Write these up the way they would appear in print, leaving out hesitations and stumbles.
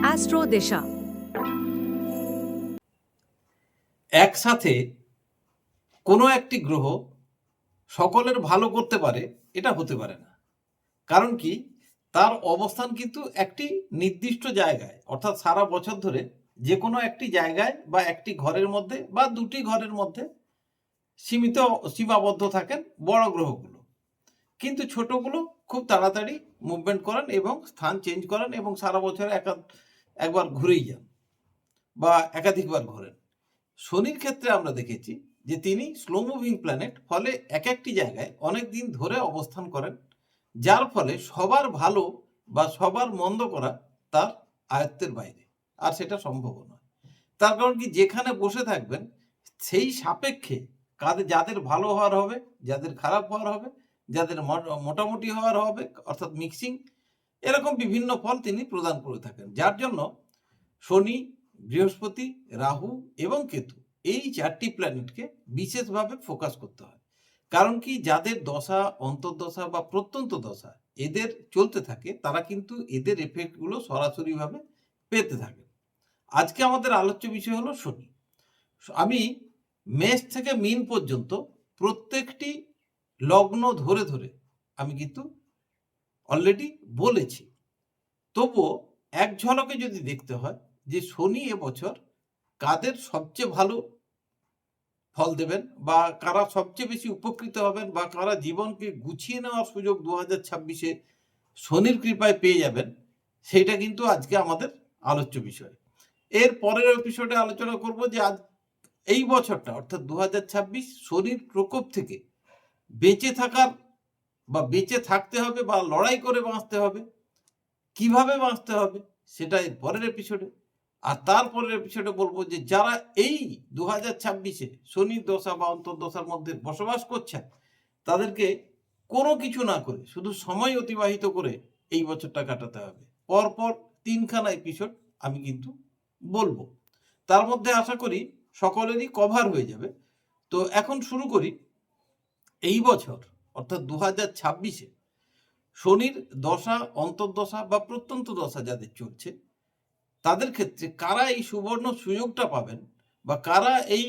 Astro দিশা। একসাথে কোনো একটি গ্রহ সকলের ভালো করতে পারে এটা হতে পারে না। কারণ কি, তার অবস্থান কিন্তু একটি নির্দিষ্ট জায়গায়, অর্থাৎ সারা বছর ধরে যে কোনো একটি জায়গায় বা একটি ঘরের মধ্যে বা দুটি ঘরের মধ্যে সীমাবদ্ধ থাকেন বড় গ্রহগুলো। কিন্তু ছোটগুলো খুব তাড়াতাড়ি মুভমেন্ট করেন এবং স্থান চেঞ্জ করেন এবং সারা বছরে একবার ঘুরেই যান বা একাধিকবার ঘোরেন। শনির ক্ষেত্রে আমরা দেখেছি যে তিনি স্লো মুভিং প্ল্যানেট, ফলে এক একটি জায়গায় অনেক দিন ধরে অবস্থান করেন, যার ফলে সবার ভালো বা সবার মন্দ করা তার আয়ত্তের বাইরে, আর সেটা সম্ভব নয়। তার কারণ কি, যেখানে বসে থাকবেন সেই সাপেক্ষে যাদের ভালো হওয়ার হবে, যাদের খারাপ হওয়ার হবে, যাদের মোটামুটি হওয়ার হবে, অর্থাৎ মিক্সিং, এরকম বিভিন্ন ফল তিনি প্রদান করে থাকেন। যার জন্য শনি, বৃহস্পতি, রাহু এবং কেতু, এই চারটি প্ল্যানেটকে বিশেষভাবে ফোকাস করতে হয়। কারণ কি, যাদের দশা, অন্তর্দশা বা প্রত্যন্ত দশা এদের চলতে থাকে, তারা কিন্তু এদের এফেক্টগুলো সরাসরিভাবে পেতে থাকে। আজকে আমাদের আলোচ্য বিষয় হলো শনি। আমি মেষ থেকে মীন পর্যন্ত প্রত্যেকটি লগ্ন ধরে ধরে আমি কিন্তু অলরেডি বলেছি। তবুও এক ঝলকে যদি দেখতে হয় যে শনি এবছর কাদের সবচেয়ে ভালো ফল দেবেন বা কারা সবচেয়ে বেশি উপকৃত হবেন বা কারা জীবনকে গুছিয়ে নেওয়ার সুযোগ 2026-এ শনির কৃপায় পেয়ে যাবেন, সেইটা কিন্তু আজকে আমাদের আলোচ্য বিষয়। এর পরের এপিসোডে আলোচনা করব যে আজ এই বছরটা, অর্থাৎ 2026, শনির প্রকোপ থেকে বেঁচে থাকার বা বেঁচে থাকতে হবে বা লড়াই করে বাঁচতে হবে, কিভাবে বাঁচতে হবে, সেটা এর পরের এপিসোডে। আর তারপরের এপিসোডে বলবো যে যারা এই 2026-এ শনির দশা বা অন্তর্দশার মধ্যে বসবাস করছেন, তাদেরকে কোনো কিছু না করে শুধু সময় অতিবাহিত করে এই বছরটা কাটাতে হবে। পরপর 3খানা এপিসোড আমি কিন্তু বলবো, তার মধ্যে আশা করি সকলেরই কভার হয়ে যাবে। তো এখন শুরু করি। এই বছর অর্থাৎ 2026-এ শনির দশা, অন্তর্দশা বা প্রত্যন্ত দশা যাদের চলছে, তাদের ক্ষেত্রে কারা এই সুবর্ণ সুযোগটা পাবেন বা কারা এই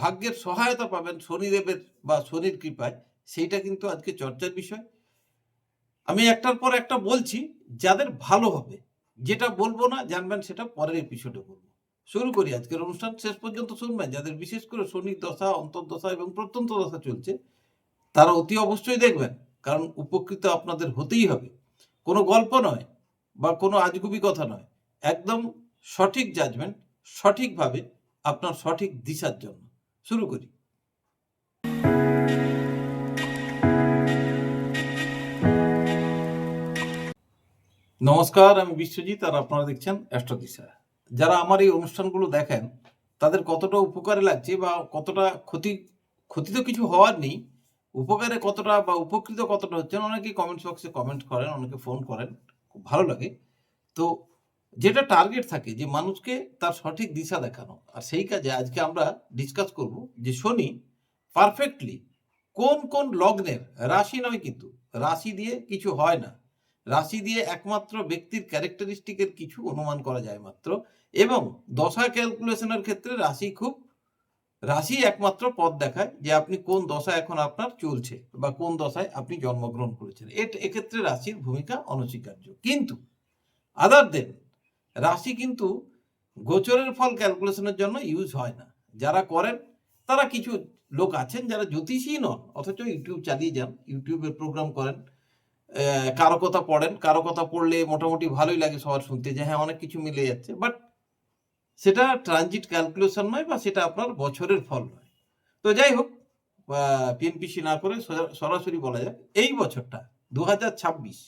ভাগ্যের সহায়তা পাবেন শনিদেবের বা শনির কৃপায়, সেইটা কিন্তু আজকে চর্চার বিষয়। আমি একটার পর একটা বলছি, যাদের ভালো হবে। যেটা বলবো না জানবেন সেটা পরের এপিসোডে বলবো। শুরু করি আজকের অনুষ্ঠান, শেষ পর্যন্ত শুনবেন। যাদের বিশেষ করে শনির দশা, অন্তর্দশা এবং প্রত্যন্ত দশা চলছে, তারা অতি অবশ্যই দেখবেন, কারণ উপকৃত আপনাদের হতেই হবে। কোনো গল্প নয় বা কোনো আজগুবি কথা নয়, একদম সঠিক জাজমেন্ট, সঠিকভাবে আপনার সঠিক দিশার জন্য। শুরু করি। নমস্কার, আমি বিশ্বজিৎ আর আপনারা দেখছেন অ্যাস্ট্রো দিশা। যারা আমার এই অনুষ্ঠানগুলো দেখেন, তাদের কতটা উপকারে লাগছে বা কতটা ক্ষতি তো কিছু হওয়ার নেই, উপকারে কতটা বা উপকৃত কতটা হচ্ছেন, অনেকেই কমেন্ট বক্সে কমেন্ট করেন, অনেকে ফোন করেন, খুব ভালো লাগে। তো যেটা টার্গেট থাকে যে মানুষকে তার সঠিক দিশা দেখানো, আর সেই কাজে আজকে আমরা ডিসকাস করব যে শনি পারফেক্টলি কোন কোন লগ্নের, রাশি নয় কিন্তু, রাশি দিয়ে কিছু হয় না, রাশি দিয়ে একমাত্র ব্যক্তির ক্যারেক্টারিস্টিকের কিছু অনুমান করা যায় মাত্র, এবং দশা ক্যালকুলেশনের ক্ষেত্রে রাশি একমাত্র পথ দেখায় যে আপনি কোন দশা এখন আপনার চলছে বা কোন দশায় আপনি জন্মগ্রহণ করেছেন। এক্ষেত্রে রাশির ভূমিকা অনস্বীকার্য। কিন্তু আদার দেন রাশি কিন্তু গোচরের ফল ক্যালকুলেশনের জন্য ইউজ হয় না। যারা করেন তারা কিছু লোক আছেন যারা জ্যোতিষী নন, অথচ ইউটিউব চালিয়ে যান, ইউটিউবের প্রোগ্রাম করেন, কারো কথা পড়েন, কারো কথা পড়লে মোটামুটি ভালোই লাগে সবার শুনতে যে হ্যাঁ অনেক কিছু মিলে যাচ্ছে, বাট সেটা ট্রানজিট ক্যালকুলেশন নয় বা সেটা আপনার বছরের ফল নয়। তো যাই হোক, পিএনপিসি না করে সরাসরি বলা যায় এই বছরটা 2026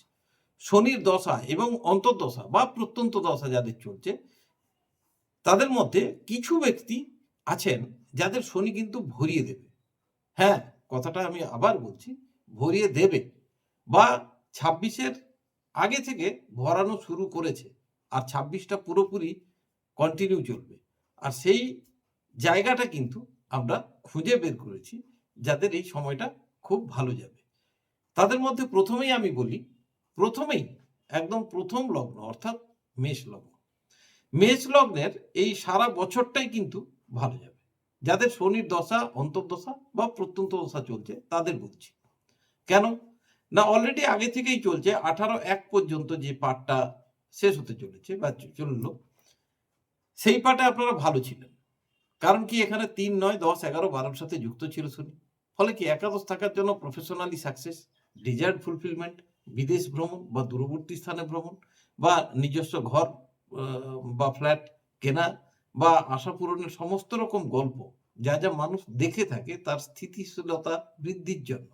শনির দশা এবং অন্তর্দশা বা প্রত্যন্ত দশা যাদের চলছে, তাদের মধ্যে কিছু ব্যক্তি আছেন যাদের শনি কিন্তু ভরিয়ে দেবে। হ্যাঁ, কথাটা আমি আবার বলছি, ভরিয়ে দেবে বা 26-এর আগে থেকে ভরানো শুরু করেছে, আর 26টা পুরোপুরি কন্টিনিউ চলবে। আর সেই জায়গাটা কিন্তু আমরা খুঁজে বের করেছি যাদের এই সময়টা খুব ভালো যাবে। তাদের মধ্যে প্রথমেই আমি বলি, প্রথমেই একদম প্রথম লগ্ন অর্থাৎ মেষ লগ্ন। মেষ লগ্নের এই সারা বছরটাই কিন্তু ভালো যাবে। যাদের শনির দশা, অন্তর্দশা বা প্রত্যন্ত দশা চলছে তাদের বলছি। কেন? না অলরেডি আগে থেকেই চলছে 18/1 পর্যন্ত যে পাঠটা শেষ হতে চলেছে বা চলল, সেই পাঠে আপনারা ভালো ছিলেন। কারণ কি এখানে ৩, ৯, ১০, ১১, ১২ সাথে যুক্ত ছিল শনি। ফলে কি একাদশ থাকার জন্য প্রফেশনালি সাকসেস, ডিজায়ার্ড ফুলফিলমেন্ট, বিদেশ ভ্রমণ বা দূরবর্তী স্থানে ভ্রমণ বা নিজস্ব ঘর বা ফ্ল্যাট কেনা বা আশা পূরণের সমস্ত রকম গল্প যা যা মানুষ দেখে থাকে তার স্থিতিশীলতা বৃদ্ধির জন্য,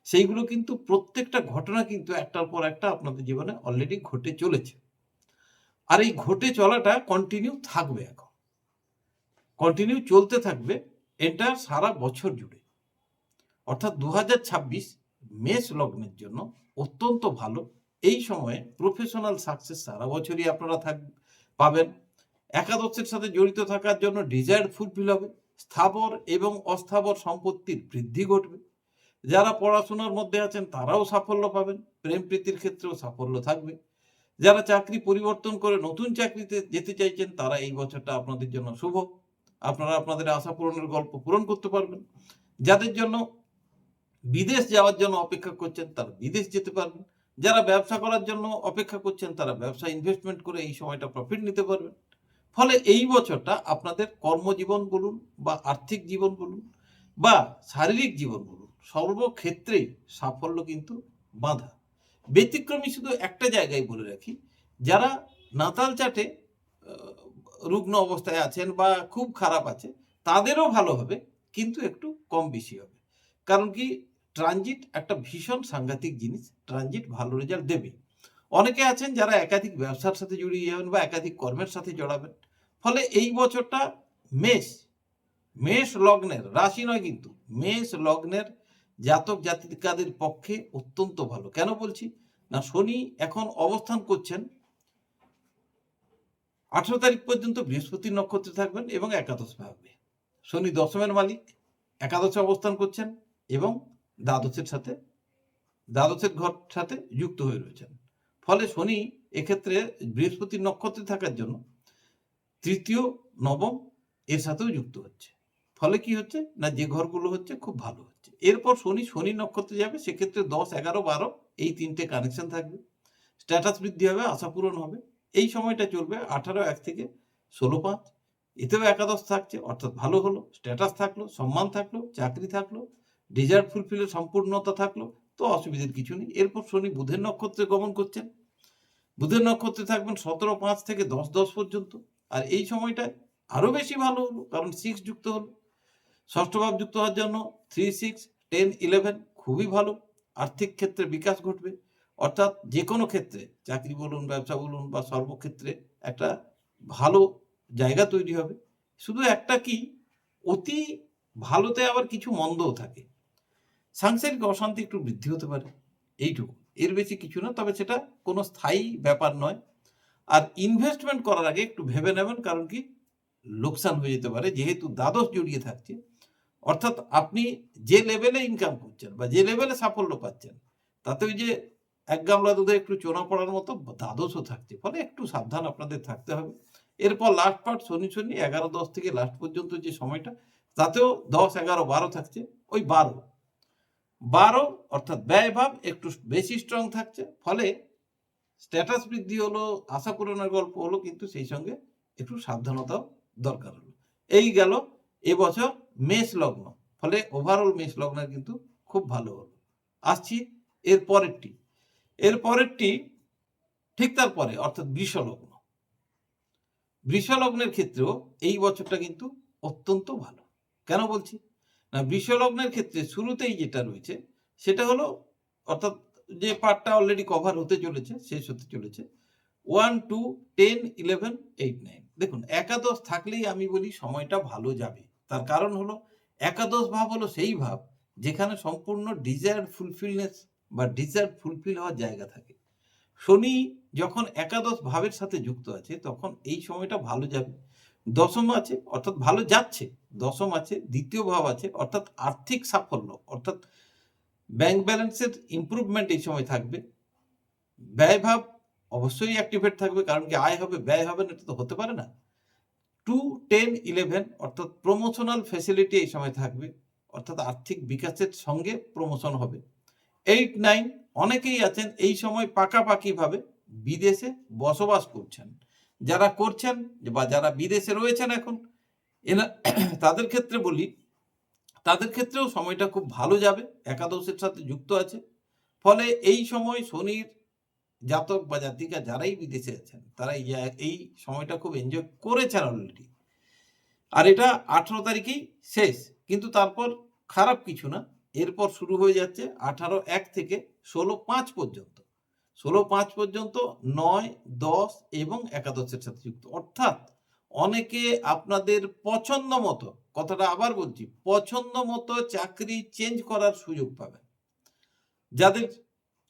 সেইগুলো কিন্তু প্রত্যেকটা ঘটনা কিন্তু একটার পর একটা আপনাদের জীবনে অলরেডি ঘটে চলেছে। আর এই ঘটে চলাটা কন্টিনিউ থাকবে, এখন কন্টিনিউ চলতে থাকবে এটা সারা বছর জুড়ে। অর্থাৎ 2026 মেষ লগ্নের জন্য অত্যন্ত ভালো। এই সময়ে প্রফেশনাল সাকসেস সারা বছরই আপনারা পাবেন। একাদশের সাথে জড়িত থাকার জন্য ডিজায়ার্ড ফুলফিল হবে। স্থাবর এবং অস্থাবর সম্পত্তির বৃদ্ধি ঘটবে। যারা পড়াশোনার মধ্যে আছেন তারাও সাফল্য পাবেন। প্রেম প্রীতির ক্ষেত্রেও সাফল্য থাকবে। যারা চাকরি পরিবর্তন করে নতুন চাকরিতে যেতে চাইছেন তারা এই বছরটা আপনাদের জন্য শুভ। আপনারা আপনাদের আশা পূরণের গল্প পূরণ করতে পারবেন। যাদের জন্য বিদেশ যাওয়ার জন্য অপেক্ষা করছেন তারা বিদেশ যেতে পারবেন। যারা ব্যবসা করার জন্য অপেক্ষা করছেন তারা ব্যবসা ইনভেস্টমেন্ট করে এই সময়টা প্রফিট নিতে পারবেন। ফলে এই বছরটা আপনাদের কর্মজীবন বলুন বা আর্থিক জীবন বলুন বা শারীরিক জীবন বলুন, সর্বক্ষেত্রেই সাফল্য কিন্তু বাঁধা। ব্যতিক্রমী শুধু একটা জায়গায় বলে রাখি, যারা নাতাল চাটে রুগ্ন অবস্থায় আছেন বা খুব খারাপ আছে তাদেরও ভালো হবে, কিন্তু একটু কম বেশি হবে। কারণ কি ট্রানজিট একটা ভীষণ সাংঘাতিক জিনিস, ট্রানজিট ভালো রেজাল্ট দেবে। অনেকে আছেন যারা একাধিক ব্যবসার সাথে জড়িয়ে যাবেন বা একাধিক কর্মের সাথে জড়াবেন। ফলে এই বছরটা মেষ লগ্নের রাশি নয় কিন্তু মেষ লগ্নের জাতক জাতিকাদের পক্ষে অত্যন্ত ভালো। কেন বলছি না, শনি এখন অবস্থান করছেন 18 তারিখ পর্যন্ত বৃহস্পতির নক্ষত্রে থাকবেন এবং একাদশ ভাবে। শনি দশমের মালিক, একাদশে অবস্থান করছেন এবং দ্বাদশের ঘর সাথে যুক্ত হয়ে রয়েছেন। ফলে শনি এক্ষেত্রে বৃহস্পতির নক্ষত্রে থাকার জন্য তৃতীয়, নবম এর সাথেও যুক্ত হচ্ছে। ফলে কি হচ্ছে না, যে ঘরগুলো হচ্ছে খুব ভালো হচ্ছে। এরপর শনি নক্ষত্রে যাবে, সেক্ষেত্রে 10, 11, 12 এই তিনটে কানেকশন থাকবে। স্ট্যাটাস বৃদ্ধি হবে, আশা পূরণ হবে। এই সময়টা চলবে 18/1 থেকে 16/5। এতেও একাদশ থাকছে, অর্থাৎ ভালো হলো, স্ট্যাটাস থাকলো, সম্মান থাকলো, চাকরি থাকলো, ডিজায়ার ফুলফিলের সম্পূর্ণতা থাকলো, তো অসুবিধার কিছু নেই। এরপর শনি বুধের নক্ষত্রে গমন করছেন, বুধের নক্ষত্রে থাকবেন 17/5 থেকে 10/10 পর্যন্ত। আর এই সময়টায় আরো বেশি ভালো হলো, কারণ 6 যুক্ত হলো। ষষ্ঠ ভাব যুক্ত হওয়ার জন্য 3, 6, 10, 11 খুবই ভালো। আর্থিক ক্ষেত্রে বিকাশ ঘটবে, অর্থাৎ যে কোনো ক্ষেত্রে চাকরি বলুন, ব্যবসা বলুন বা সর্বক্ষেত্রে একটা ভালো জায়গা তৈরি হবে। শুধু একটা কি, অতি ভালোতে আবার কিছু মন্দও থাকে। সাংসারিক অশান্তি একটু বৃদ্ধি হতে পারে, এইটুকু, এর বেশি কিছু না। তবে সেটা কোনো স্থায়ী ব্যাপার নয়। আর ইনভেস্টমেন্ট করার আগে একটু ভেবে নেবেন, কারণ কি লোকসান হয়ে যেতে পারে, যেহেতু দ্বাদশ জড়িয়ে থাকছে। অর্থাৎ আপনি যে লেভেলে ইনকাম করছেন বা যে লেভেলে সাফল্য পাচ্ছেন, তাতে ওই যে এক গামলা দুধে একটু চোনা পড়ার মতো দ্বাদশও থাকছে। ফলে একটু সাবধান আপনাদের থাকতে হবে। এরপর লাস্ট পার্ট শনি 11-10 থেকে লাস্ট পর্যন্ত যে সময়টা, তাতেও 10, 11, 12 থাকছে। ওই 12 অর্থাৎ ব্যয় ভাব একটু বেশি স্ট্রং থাকছে। ফলে স্ট্যাটাস বৃদ্ধি হলো, আশা পূরণের গল্প হলো, কিন্তু সেই সঙ্গে একটু সাবধানতাও দরকার হলো। এই গেল এবছর মেষ লগ্ন। ফলে ওভারঅল মেষ লগ্নের কিন্তু খুব ভালো হলো। আসছি এর পরেরটি ঠিক তারপরে, অর্থাৎ বৃষ লগ্ন। বৃষ লগ্নের ক্ষেত্রেও এই বছরটা কিন্তু অত্যন্ত ভালো। কেন বলছি না, বৃষ লগ্নের ক্ষেত্রে শুরুতেই যেটা রয়েছে সেটা হলো, অর্থাৎ যে পার্টটা অলরেডি কভার হতে চলেছে, শেষ হতে চলেছে 1, 2, 10, 11, 8, 9। দেখুন, একাদশ থাকলেই আমি বলি সময়টা ভালো যাবে। তার কারণ হলো, একাদশ ভাব হলো সেই ভাব যেখানে সম্পূর্ণ ডিজায়ার ফুলফিলনেস বা ডিজায়ার ফুলফিল হওয়ার জায়গা থাকে। শনি যখন একাদশ ভাবের সাথে যুক্ত আছে তখন এই সময়টা ভালো যাবে। দশম আছে, অর্থাৎ ভালো যাচ্ছে। দশম আছে, দ্বিতীয় ভাব আছে, অর্থাৎ আর্থিক সাফল্য, অর্থাৎ ব্যাংক ব্যালেন্সের ইমপ্রুভমেন্ট এই সময় থাকবে। ব্যয় ভাব অবশ্যই অ্যাক্টিভেট থাকবে, কারণ কি আয় হবে ব্যয় হবে না, এটা তো হতে পারে না। 2, 10, 11 অর্থাৎ প্রমোশনাল ফ্যাসিলিটি এই সময় থাকবে, অর্থাৎ আর্থিক বিকাশের সঙ্গে প্রমোশন হবে। 8, 9 অনেকেই আছেন এই সময় পাকাপাকিভাবে বিদেশে বসবাস করছেন। যারা করছেন বা যারা বিদেশে রয়েছেন এখন, তাদের ক্ষেত্রে বলি, তাদের ক্ষেত্রেও সময়টা খুব ভালো যাবে, একাদশের সাথে যুক্ত আছে। ফলে এই সময় শনির জাতক বা জাতিকা যারাই বিদেশে আছেন তারা এই সময়টা খুব এনজয় করেছেন অলরেডি। আর এটা 18 তারিখেই শেষ, কিন্তু তারপর খারাপ কিছু না, এরপর শুরু হয়ে যাচ্ছে 18/1 থেকে 16/5 পর্যন্ত। 16/5 পর্যন্ত 9, 10 এবং একাদশের সাথে যুক্ত, অর্থাৎ অনেকে আপনাদের পছন্দ মতো, কথাটা আবার বলছি, পছন্দ মতো চাকরি চেঞ্জ করার সুযোগ পাবেন। যাদের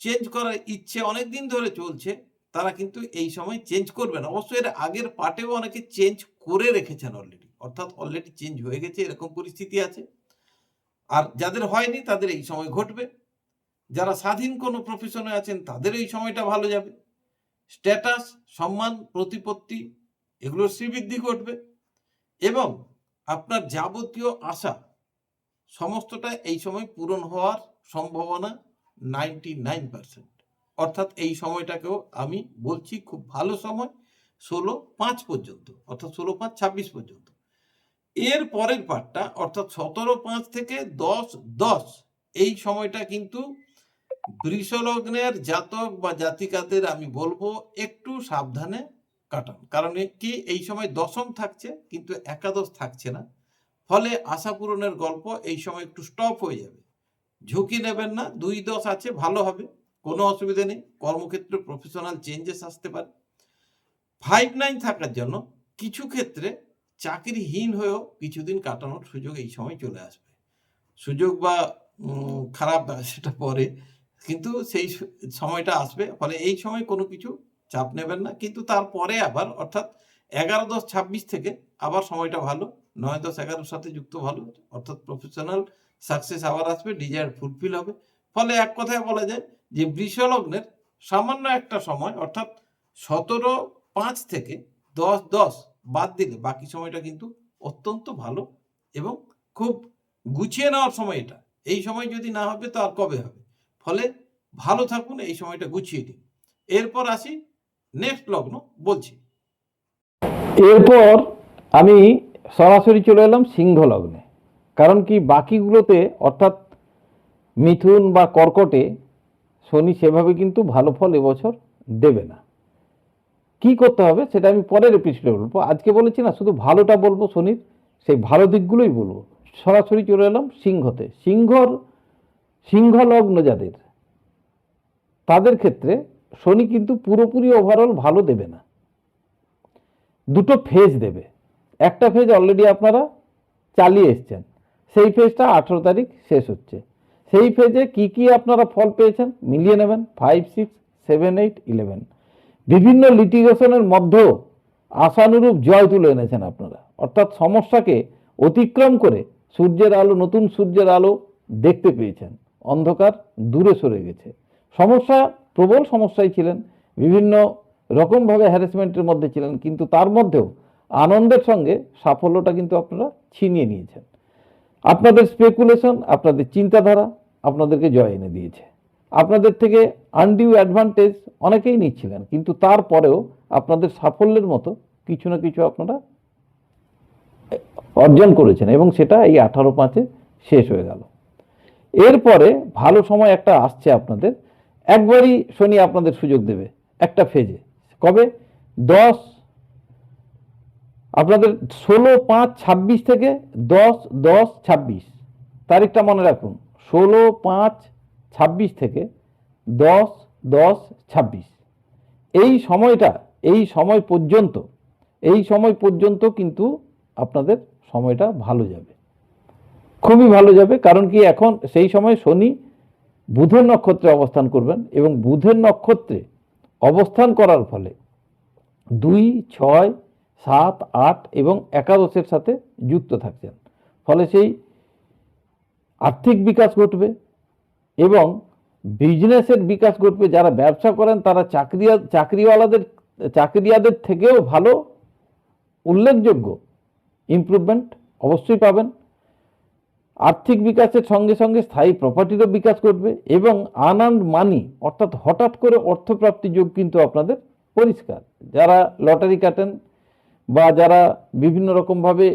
চেঞ্জ করার ইচ্ছে অনেকদিন ধরে চলছে তারা কিন্তু এই সময় চেঞ্জ করবেন। অবশ্যই এর আগের পার্টেও অনেকে চেঞ্জ করে রেখেছেন অলরেডি, অর্থাৎ অলরেডি চেঞ্জ হয়ে গেছে, এরকম পরিস্থিতি আছে। আর যাদের হয়নি তাদের এই সময় ঘটবে। যারা স্বাধীন কোনো প্রফেশনে আছেন তাদের এই সময়টা ভালো যাবে। স্ট্যাটাস, সম্মান, প্রতিপত্তি এগুলোর শ্রীবৃদ্ধি ঘটবে এবং আপনার যাবতীয় আশা সমস্তটা এই সময় পূরণ হওয়ার সম্ভাবনা 99%। অর্থাৎ এই সময়টাকেও আমি বলছি খুব ভালো সময় 16/5 পর্যন্ত, অর্থাৎ 16/5-26 পর্যন্ত। এর পরের পার্টটা অর্থাৎ 17/5 থেকে 10/10 এই সময়টা কিন্তু বৃষ লগ্নের জাতক বা জাতিকাদের আমি বলবো একটু সাবধানে কাটান। কারণ কি এই সময় দশম থাকছে কিন্তু একাদশ থাকছে না, ফলে আশা পূরণের গল্প এই সময় একটু স্টপ হয়ে যাবে। ঝুঁকি নেবেন না, 2-10 আছে, ভালো হবে, কোনো অসুবিধা নেই। কর্মক্ষেত্রে প্রফেশনাল চেঞ্জেস আসতে পারে। 5-9 থাকার জন্য কিছু ক্ষেত্রে চাকরিহীন হয়েও কিছুদিন কাটানোর সুযোগ এই সময় চলে আসবে। সুযোগ বা খারাপ সেটা পরে, কিন্তু সেই সময়টা আসবে। ফলে এই সময় কোনো কিছু চাপ নেবেন না, কিন্তু তারপরে আবার অর্থাৎ 11-10-26 থেকে আবার সময়টা ভালো, 9-10-11 সাথে যুক্ত ভালো, অর্থাৎ প্রফেশনাল সাকসেস আবার আসবে, ডিজায়ার ফুলফিল হবে। ফলে এক কথায় বলা যায় যে বৃষ লগ্নের সামান্য একটা সময় অর্থাৎ 17/5 থেকে 10/10 বাদ দিলে বাকি সময়টা কিন্তু অত্যন্ত ভালো এবং খুব গুছিয়ে নেওয়ার সময় এটা। এই সময় যদি না হবে তো আর কবে হবে? ফলে ভালো থাকুন, এই সময়টা গুছিয়ে দিন। এরপর আসি নেক্সট লগ্ন বলছি। এরপর আমি সরাসরি চলে এলাম সিংহ লগ্নে। কারণ কি বাকিগুলোতে অর্থাৎ মিথুন বা কর্কটে শনি সেভাবে কিন্তু ভালো ফল এবছর দেবে না। কি করতে হবে সেটা আমি পরের এপিসোডে বলবো। আজকে বলেছি না শুধু ভালোটা বলবো, শনির সেই ভালো দিকগুলোই বলবো। সরাসরি চলে এলাম সিংহতে। সিংহ লগ্ন যাদের, তাদের ক্ষেত্রে শনি কিন্তু পুরোপুরি ওভারঅল ভালো দেবে না, দুটো ফেজ দেবে। একটা ফেজ অলরেডি আপনারা চালিয়ে এসছেন, সেই ফেজটা 18 তারিখ শেষ হচ্ছে। সেই ফেজে কি কি আপনারা ফল পেয়েছেন মিলিয়ে নেবেন। 5, 6, 7, 8, 11 বিভিন্ন লিটিগেশনের মধ্যেও আশানুরূপ জয় তুলে এনেছেন আপনারা, অর্থাৎ সমস্যাকে অতিক্রম করে সূর্যের আলো, নতুন সূর্যের আলো দেখতে পেয়েছেন। অন্ধকার দূরে সরে গেছে। সমস্যা, প্রবল সমস্যায় ছিলেন, বিভিন্ন রকমভাবে হ্যারাসমেন্টের মধ্যে ছিলেন, কিন্তু তার মধ্যেও আনন্দের সঙ্গে সাফল্যটা কিন্তু আপনারা ছিনিয়ে নিয়েছেন। আপনাদের স্পেকুলেশন, আপনাদের চিন্তাধারা আপনাদেরকে জয় এনে দিয়েছে। আপনাদের থেকে আনডিউ অ্যাডভান্টেজ অনেকেই নিচ্ছিলেন, কিন্তু তারপরেও আপনাদের সাফল্যের মতো কিছু না কিছু আপনারা অর্জন করেছেন এবং সেটা এই 18/5-এ শেষ হয়ে গেল। এরপরে ভালো সময় একটা আসছে আপনাদের, একবারই শনি আপনাদের সুযোগ দেবে একটা ফেজে। কবে? আপনাদের 16/5-26 থেকে 10-10-26 তারিখটা মনে রাখুন। 16/5-26 থেকে 10-10-26 এই সময় পর্যন্ত কিন্তু আপনাদের সময়টা ভালো যাবে, খুবই ভালো যাবে। কারণ কি এখন সেই সময় শনি বুধের নক্ষত্রে অবস্থান করবেন এবং বুধের নক্ষত্রে অবস্থান করার ফলে 2, 6, 7, 8 এবং একাদশের সাথে যুক্ত থাকছেন। ফলে সেই আর্থিক বিকাশ ঘটবে এবং বিজনেসের বিকাশ ঘটবে, যারা ব্যবসা করেন তারা চাকরিয়াদের থেকেও ভালো উল্লেখযোগ্য ইমপ্রুভমেন্ট অবশ্যই পাবেন। আর্থিক বিকাশের সঙ্গে সঙ্গে স্থায়ী প্রপার্টিরও বিকাশ ঘটবে এবং আনআর্নড মানি অর্থাৎ হঠাৎ করে অর্থপ্রাপ্তির যোগ কিন্তু আপনাদের পরিষ্কার। যারা লটারি কাটেন বা যারা বিভিন্ন রকমভাবে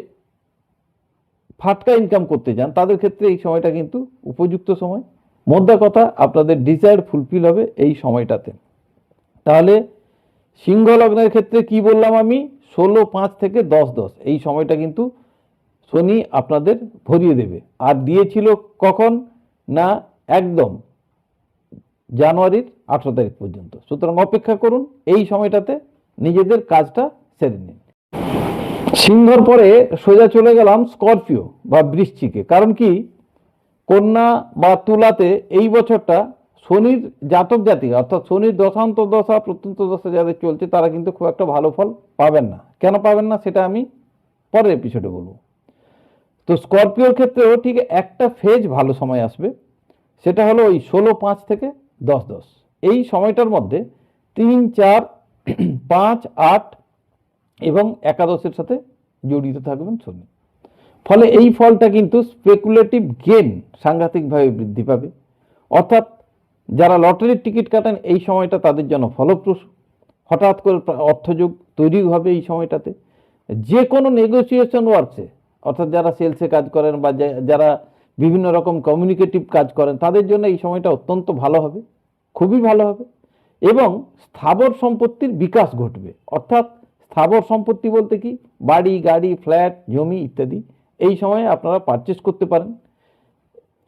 ফাটকা ইনকাম করতে চান তাদের ক্ষেত্রে এই সময়টা কিন্তু উপযুক্ত সময়। মোদ্দা কথা, আপনাদের ডিজায়ার ফুলফিল হবে এই সময়টাতে। তাহলে সিংহ লগ্নের ক্ষেত্রে কি বললাম আমি, 16/5 থেকে 10/10 এই সময়টা কিন্তু শনি আপনাদের ভরিয়ে দেবে। আর দিয়েছিল কখন না, একদম জানুয়ারির 18 তারিখ পর্যন্ত। সুতরাং অপেক্ষা করুন, এই সময়টাতে নিজেদের কাজটা সেরে নিন। সিংহর পরে সোজা চলে গেলাম স্করপিও বা বৃশ্চিকে। কারণ কি, কন্যা বা তুলাতে এই বছরটা শনির জাতক জাতিকা অর্থাৎ শনির দশা প্রত্যন্ত দশা যাদের চলছে তারা কিন্তু খুব একটা ভালো ফল পাবেন না। কেন পাবেন না সেটা আমি পরের এপিসোডে বলবো। তো স্করপিওর ক্ষেত্রেও ঠিক একটা ফেজ ভালো সময় আসবে, সেটা হলো ওই 16/5 থেকে 10/10 এই সময়টার মধ্যে 3, 4, 5, 8 এবং একাদশের সাথে জড়িত থাকবেন শনি। ফলে এই ফলটা কিন্তু স্পেকুলেটিভ গেন সাংঘাতিকভাবে বৃদ্ধি পাবে। অর্থাৎ যারা লটারির টিকিট কাটেন এই সময়টা তাদের জন্য ফলপ্রসূ। হঠাৎ করে অর্থযোগ তৈরি হবে এই সময়টাতে। যে কোনো নেগোসিয়েশন ওয়ার্কসে অর্থাৎ যারা সেলসে কাজ করেন বা যারা বিভিন্ন রকম কমিউনিকেটিভ কাজ করেন তাদের জন্য এই সময়টা অত্যন্ত ভালো হবে, খুবই ভালো হবে। এবং স্থাবর সম্পত্তির বিকাশ ঘটবে। অর্থাৎ স্থাবর সম্পত্তি বলতে কি, বাড়ি, গাড়ি, ফ্ল্যাট, জমি ইত্যাদি এই সময়ে আপনারা পারচেস করতে পারেন।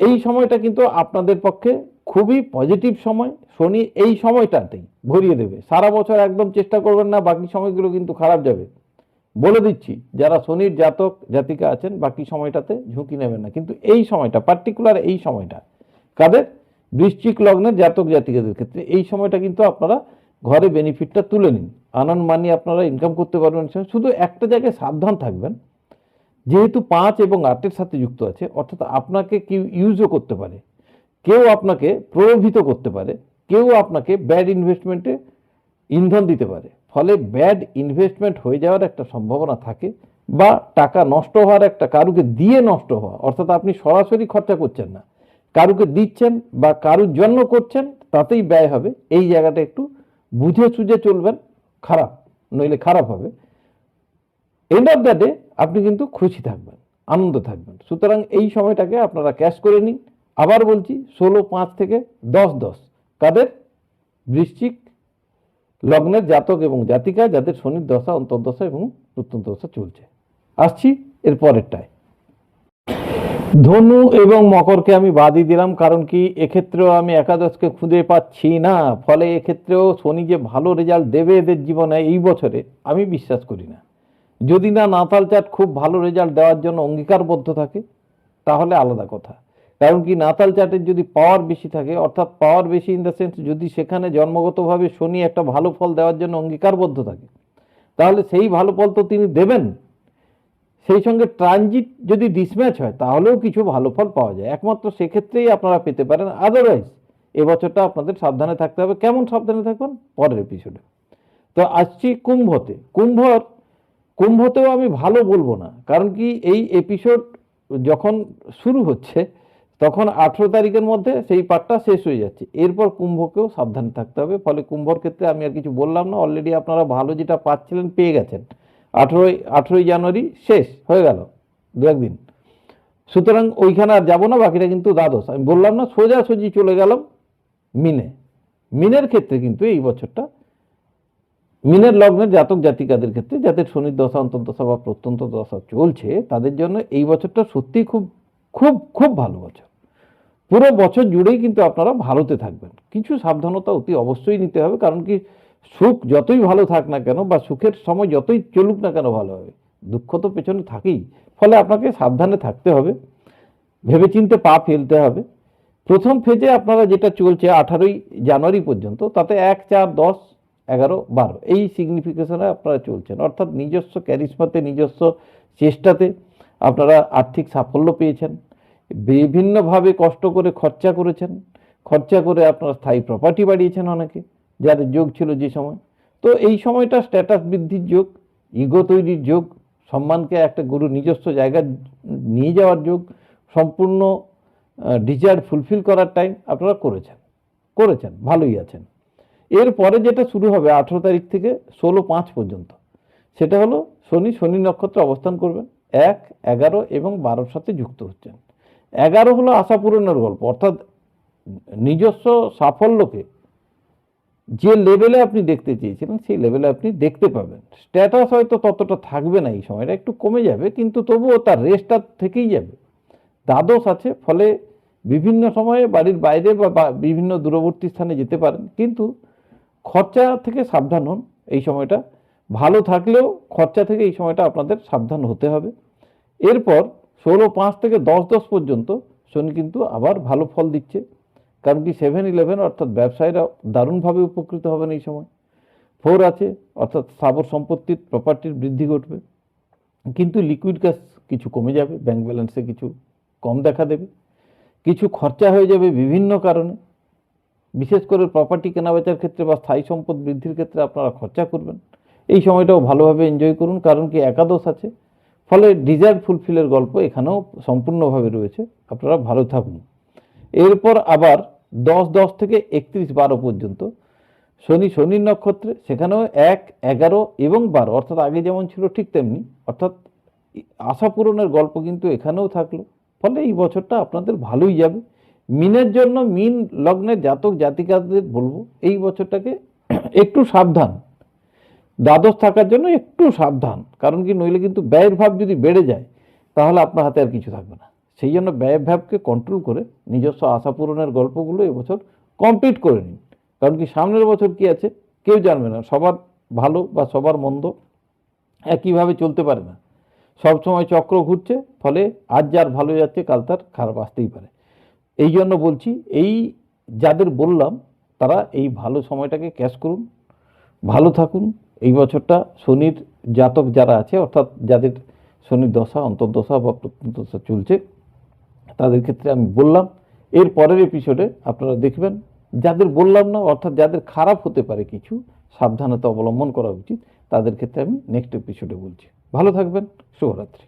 এই সময়টা কিন্তু আপনাদের পক্ষে খুবই পজিটিভ সময়। শনি এই সময়টাতেই ভরিয়ে দেবে। সারা বছর একদম চেষ্টা করবেন না, বাকি সময়গুলো কিন্তু খারাপ যাবে। বলে দিচ্ছি, যারা শনির জাতক জাতিকা আছেন বাকি সময়টাতে ঝুঁকি নেবেন না, কিন্তু এই সময়টা পার্টিকুলার এই সময়টা কাদের, বৃশ্চিক লগ্নের জাতক জাতিকাদের ক্ষেত্রে এই সময়টা কিন্তু আপনারা ঘরে বেনিফিটটা তুলে নিন। আনন্দ মানি আপনারা ইনকাম করতে পারবেন। শুধু একটা জায়গায় সাবধান থাকবেন, যেহেতু 5 এবং 8-এর সাথে যুক্ত আছে, অর্থাৎ আপনাকে কেউ ইউজও করতে পারে, কেউ আপনাকে প্রলোভিত করতে পারে, কেউ আপনাকে ব্যাড ইনভেস্টমেন্টে ইন্ধন দিতে পারে। ফলে ব্যাড ইনভেস্টমেন্ট হয়ে যাওয়ার একটা সম্ভাবনা থাকে, বা টাকা নষ্ট হওয়ার একটা, কারুকে দিয়ে নষ্ট হওয়া, অর্থাৎ আপনি সরাসরি খরচা করছেন না, কারুকে দিচ্ছেন বা কারুর জন্য করছেন, তাতেই ব্যয় হবে। এই জায়গাটা একটু বুঝে সুঝে চলবেন, খারাপ নইলে খারাপ হবে। এন্ড অফ দ্য ডে আপনি কিন্তু খুশি থাকবেন, আনন্দ থাকবেন। সুতরাং এই সময়টাকে আপনারা ক্যাশ করে নিন। আবার বলছি, 16/5 থেকে 10/10 কাদের, বৃশ্চিক লগ্নের জাতক এবং জাতিকা যাদের শনির দশা, অন্তর্দশা এবং প্রত্যন্ত দশা চলছে। আসছি এর পরেরটায়। ধনু এবং মকরকে আমি বাদই দিলাম, কারণ কি এক্ষেত্রেও আমি একাদশকে খুঁজে পাচ্ছি না। ফলে এক্ষেত্রেও শনি যে ভালো রেজাল্ট দেবে এদের জীবনে এই বছরে আমি বিশ্বাস করি না। যদি না নাতাল চার্ট খুব ভালো রেজাল্ট দেওয়ার জন্য অঙ্গীকারবদ্ধ থাকে তাহলে আলাদা কথা। কারণ কি, নাতাল চার্টের যদি পাওয়ার বেশি থাকে, অর্থাৎ পাওয়ার বেশি ইন দ্য সেন্স যদি সেখানে জন্মগতভাবে শনি একটা ভালো ফল দেওয়ার জন্য অঙ্গীকারবদ্ধ থাকে, তাহলে সেই ভালো ফল তো তিনি দেবেন। সেই সঙ্গে ট্রানজিট যদি ডিসম্যাচ হয় তাহলেও কিছু ভালো ফল পাওয়া যায়, একমাত্র সেক্ষেত্রেই আপনারা পেতে পারেন। আদারওয়াইজ এবছরটা আপনাদের সাবধানে থাকতে হবে। কেমন সাবধানে থাকবেন পরের এপিসোডে। তো আসছি কুম্ভতে। কুম্ভতেও আমি ভালো বলবো না, কারণ কি এই এপিসোড যখন শুরু হচ্ছে তখন 18 তারিখের মধ্যে সেই পার্টটা শেষ হয়ে যাচ্ছে। এরপর কুম্ভকেও সাবধানে থাকতে হবে। ফলে কুম্ভর ক্ষেত্রে আমি আর কিছু বললাম না, অলরেডি আপনারা ভালো যেটা পাচ্ছিলেন পেয়ে গেছেন। 18ই জানুয়ারি শেষ হয়ে গেল, 2-1 দিন। সুতরাং ওইখানে আর যাবো না, বাকিটা কিন্তু দ্বাদশ। আমি বললাম না, সোজাসুজি চলে গেলাম মিনে। মিনের ক্ষেত্রে কিন্তু এই বছরটা মিনের লগ্নের জাতক জাতিকাদের ক্ষেত্রে যাদের শনির দশা, অন্তর্দশা বা প্রত্যন্ত দশা চলছে তাদের জন্য এই বছরটা সত্যি খুব খুব খুব ভালো বছর। পুরো বছর জুড়েই কিন্তু আপনারা ভালোতে থাকবেন। কিছু সাবধানতা অতি অবশ্যই নিতে হবে, কারণ কি সুখ যতই ভালো থাক না কেন বা সুখের সময় যতই চলুক না কেন ভালো হবে, দুঃখ তো পেছনে থাকেই। ফলে আপনাকে সাবধানে থাকতে হবে, ভেবেচিন্তে পা ফেলতে হবে। প্রথম ফেজে আপনারা যেটা চলছে 18ই জানুয়ারি পর্যন্ত, তাতে 1, 4, 10, 11, 12 এই সিগনিফিকেশনে আপনারা চলছেন। অর্থাৎ নিজস্ব ক্যারিশমাতে, নিজস্ব চেষ্টাতে আপনারা আর্থিক সাফল্য পেয়েছেন, বিভিন্নভাবে কষ্ট করে খরচা করেছেন, খরচা করে আপনারা স্থায়ী প্রপার্টি বাড়িয়েছেন অনেকে, যাদের যোগ ছিল যে সময়। তো এই সময়টা স্ট্যাটাস বৃদ্ধির যোগ, ইগো তৈরির যোগ, সম্মানকে একটা গুরু নিজস্ব জায়গায় নিয়ে যাওয়ার যোগ, সম্পূর্ণ ডিজায়ার ফুলফিল করার টাইম আপনারা করেছেন, ভালোই আছেন। এরপরে যেটা শুরু হবে 18 তারিখ থেকে 16/5 পর্যন্ত, সেটা হলো শনি নক্ষত্রে অবস্থান করবেন, 1, 11 এবং 12-র সাথে যুক্ত হচ্ছেন। 11 হলো আশা পূরণের গল্প, অর্থাৎ নিজস্ব সাফল্যকে যে লেভেলে আপনি দেখতে চেয়েছিলেন সেই লেভেলে আপনি দেখতে পাবেন। স্ট্যাটাস হয়তো ততটা থাকবে না, এই সময়টা একটু কমে যাবে, কিন্তু তবুও তার রেসটা থেকেই যাবে। দ্বাদশ আছে, ফলে বিভিন্ন সময়ে বাড়ির বাইরে বা বিভিন্ন দূরবর্তী স্থানে যেতে পারেন, কিন্তু খরচা থেকে সাবধান হন। এই সময়টা ভালো থাকলেও খরচা থেকে এই সময়টা আপনাদের সাবধান হতে হবে। এরপর 16/5 থেকে 10/10 পর্যন্ত শনি কিন্তু আবার ভালো ফল দিচ্ছে, কারণ কি 7-11 অর্থাৎ ব্যবসায়ীরা দারুণভাবে উপকৃত হবেন এই সময়। 4 আছে, অর্থাৎ স্থাবর সম্পত্তির প্রপার্টির বৃদ্ধি ঘটবে, কিন্তু লিকুইড ক্যাশ কিছু কমে যাবে, ব্যাংক ব্যালেন্সে কিছু কম দেখা দেবে, কিছু খরচা হয়ে যাবে বিভিন্ন কারণে, বিশেষ করে প্রপার্টি কেনাবেচার ক্ষেত্রে বা স্থায়ী সম্পদ বৃদ্ধির ক্ষেত্রে আপনারা খরচা করবেন। এই সময়টাও ভালোভাবে এনজয় করুন, কারণ কি একাদশ আছে, ফলে ডিজায়ার ফুলফিলের গল্প এখানেও সম্পূর্ণভাবে রয়েছে। আপনারা ভালো থাকুন। এরপর আবার 10-10 থেকে 31-12 পর্যন্ত শনির নক্ষত্রে, সেখানেও 1, 11 এবং 12, অর্থাৎ আগে যেমন ছিল ঠিক তেমনি, অর্থাৎ আশা পূরণের গল্প কিন্তু এখানেও থাকলো। ফলে এই বছরটা আপনাদের ভালোই যাবে। মিনের জন্য, মিন লগ্নের জাতক জাতিকাদের বলবো এই বছরটাকে একটু সাবধান, দ্বাদশ থাকার জন্য একটু সাবধান, কারণ কি নইলে কিন্তু ব্যয়ের ভাব যদি বেড়ে যায় তাহলে আপনার হাতে আর কিছু থাকবে না। সেই জন্য ব্যয়ের ভাবকে কন্ট্রোল করে নিজস্ব আশা পূরণের গল্পগুলো এবছর কমপ্লিট করে নিন, কারণ কি সামনের বছর কি আছে কেউ জানবে না। সবার ভালো বা সবার মন্দ একইভাবে চলতে পারে না, সবসময় চক্র ঘুরছে, ফলে আজ যার ভালো যাচ্ছে কাল তার খারাপ আসতেই পারে। এই জন্য বলছি, এই যাদের বললাম তারা এই ভালো সময়টাকে ক্যাশ করুন, ভালো থাকুন। এই বছরটা শনির জাতক যারা আছে, অর্থাৎ যাদের শনির দশা, অন্তর্দশা বা প্রত্যন্তদশা চলছে, তাদের ক্ষেত্রে আমি বললাম। এর পরের এপিসোডে আপনারা দেখবেন যাদের বললাম না, অর্থাৎ যাদের খারাপ হতে পারে, কিছু সাবধানতা অবলম্বন করা উচিত, তাদের ক্ষেত্রে আমি নেক্সট এপিসোডে বলছি। ভালো থাকবেন, শুভরাত্রি।